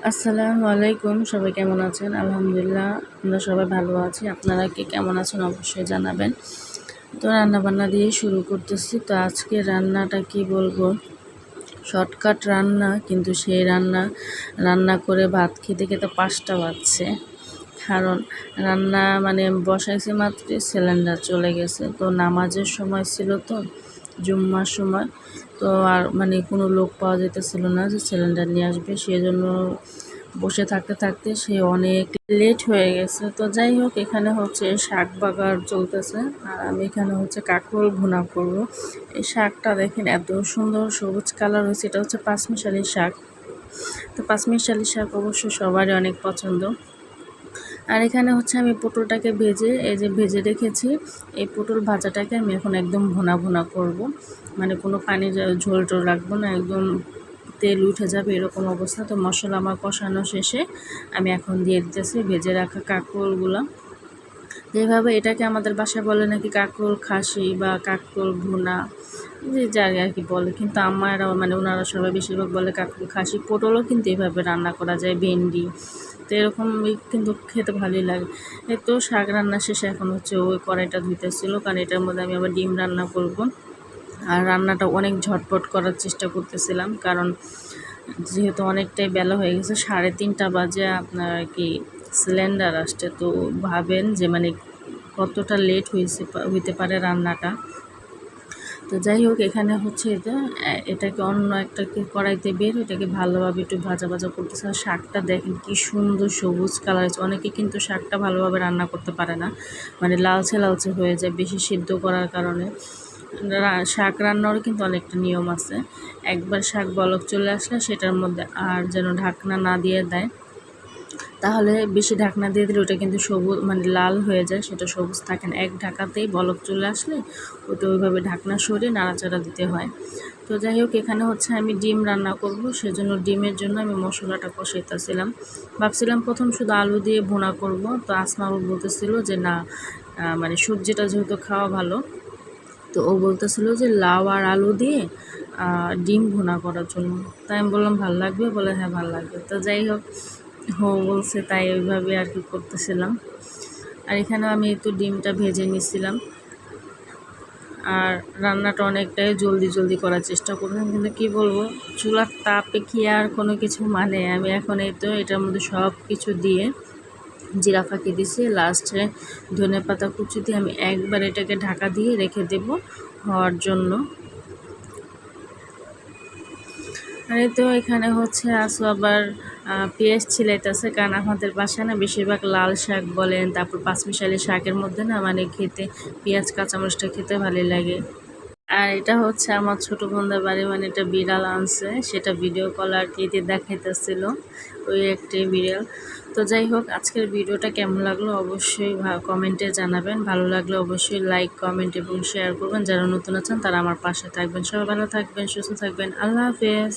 আসসালামু আলাইকুম। সবাই কেমন আছেন? আলহামদুলিল্লাহ আমরা সবাই ভালো আছি। আপনারা কে কেমন আছেন অবশ্যই জানাবেন। তো রান্নাবান্না দিয়ে শুরু করতেছি। তো আজকে রান্নাটা কি বলবো, শর্টকাট রান্না, কিন্তু সেই রান্না করে ভাত খেতে খেতে 5টা বাজছে। কারণ রান্না বসাইছি মাত্রই সিলিন্ডার চলে গেছে। তো নামাজের সময় ছিল, তো জুম্মার সময়, তো আর কোনো লোক পাওয়া যেতেছিল না যে সিলিন্ডার নিয়ে আসবে, সেজন্য বসে থাকতে থাকতে সে অনেক লেট হয়ে গেছে। তো যাই হোক, এখানে হচ্ছে শাক বাগার চলতেছে, আর আমি এখানে হচ্ছে কাঁকরোল ভুনা করব। এই শাকটা দেখেন এত সুন্দর সবুজ কালার হয়েছে, এটা হচ্ছে পাঁচমিশালি শাক। তো পাঁচমিশালি শাক অবশ্য সবারই অনেক পছন্দ। আর এখানে হচ্ছে আমি পটলটাকে ভেজে রেখেছি। এই পটল ভাজাটাকে আমি এখন একদম ভুনা ভুনা করব, কোনো পানি ঝোল টোল রাখবো না, একদম তেল উঠে যাবে এরকম অবস্থা। তো মশলা আমার কষানো শেষে আমি এখন দিয়ে দিতেছি ভেজে রাখা কাঁকরোলগুলো। যেভাবে এটাকে আমাদের বাসায় বলে নাকি কাঁকরোল খাসি বা কাঁকরোল ভুনা, যে যার আর কি বলে, কিন্তু আমারা ওনারা সবাই বেশিরভাগ বলে কাঁকরোল খাসি। পটলও কিন্তু এভাবে রান্না করা যায়, ভেন্ডি, তো এরকম কিন্তু খেতে ভালোই লাগে। এই তো শাক রান্না শেষে এখন হচ্ছে ওই কড়াইটা ধুইতেছিল, কারণ এটার মধ্যে আমি আবার ডিম রান্না করব। আর রান্নাটা অনেক ঝটপট করার চেষ্টা করতেছিলাম, কারণ যেহেতু অনেকটাই বেলা হয়ে গেছে, 3:30 বাজে আপনার কি সিলিন্ডার আসছে। তো ভাবেন যে কতটা লেট হইতে পারে রান্নাটা। তো যাই হোক, এখানে হচ্ছে এটাকে অন্য একটা কড়াইতে এটাকে ভালোভাবে একটু ভাজা ভাজা করতেছে। আর শাকটা দেখেন কি সুন্দর সবুজ কালার আছে। অনেকে কিন্তু শাকটা ভালোভাবে রান্না করতে পারে না, লালচে লালচে হয়ে যায় বেশি সিদ্ধ করার কারণে। শাক রান্নারও কিন্তু অনেকটা নিয়ম আছে। একবার শাক বলক চলে আসলে সেটার মধ্যে আর যেন ঢাকনা না দিয়ে দেয়, তাহলে বেশি ঢাকনা দিয়ে দিলে ওটা কিন্তু সবুজ লাল হয়ে যায়, সেটা সবুজ থাকে না। এক ঢাকাতেই বলক চলে আসলে ওটা ওইভাবে ঢাকনা সরিয়ে নাড়াচাড়া দিতে হয়। তো যাই হোক, এখানে হচ্ছে আমি ডিম রান্না করব, সেজন্য ডিমের জন্য আমি মশলাটা কষাইতেছিলাম। ভাবছিলাম প্রথম শুধু আলু দিয়ে ভুনা করব, তো আসমাবু বলতেছিল যে না, সবজিটা যেহেতু খাওয়া ভালো, তো ও বলতেছিল যে লাউ আর আলু দিয়ে ডিম ভুনা করার জন্য। তাই আমি বললাম ভাল লাগবে, বলে হ্যাঁ ভাল লাগবে। তো যাই হোক, বলছে তাই ওইভাবে আর কি করতেছিলাম। আর এখানেও আমি একটু ডিমটা ভেজে নিছিলাম। আর রান্নাটা অনেকটাই জলদি জলদি করার চেষ্টা করলাম, কিন্তু কি বলবো, চুলার তাপে কি আর কোনো কিছু আমি এখন এটার মধ্যে সব কিছু দিয়ে জিরা ফাঁকি দিছি, লাস্টে ধনেপাতা কুচি দিয়ে আমি একবার এটাকে ঢাকা দিয়ে রেখে দেব হওয়ার জন্য। আর তো এখানে হচ্ছে আসো আবার পেঁয়াজ ছিলাইতেছে, কারণ আমাদের বাসায় না বেশিরভাগ লাল শাক বলেন, তারপর পাঁচমিশালি শাকের মধ্যে না খেতে পেঁয়াজ কাঁচামরিচটা খেতে ভালোই লাগে। আর এটা হচ্ছে আমার ছোটো বোনদের বাড়ি, এটা বিড়াল আনছে, সেটা ভিডিও কল আর কি দিয়ে দেখাইতেছিল, ওই একটাই বিড়াল। তো যাই হোক, আজকের ভিডিওটা কেমন লাগলো অবশ্যই কমেন্টে জানাবেন। ভালো লাগলে অবশ্যই লাইক, কমেন্ট এবং শেয়ার করবেন। যারা নতুন আছেন তারা আমার পাশে থাকবেন। সবাই ভালো থাকবেন, সুস্থ থাকবেন। আল্লাহ হাফেজ।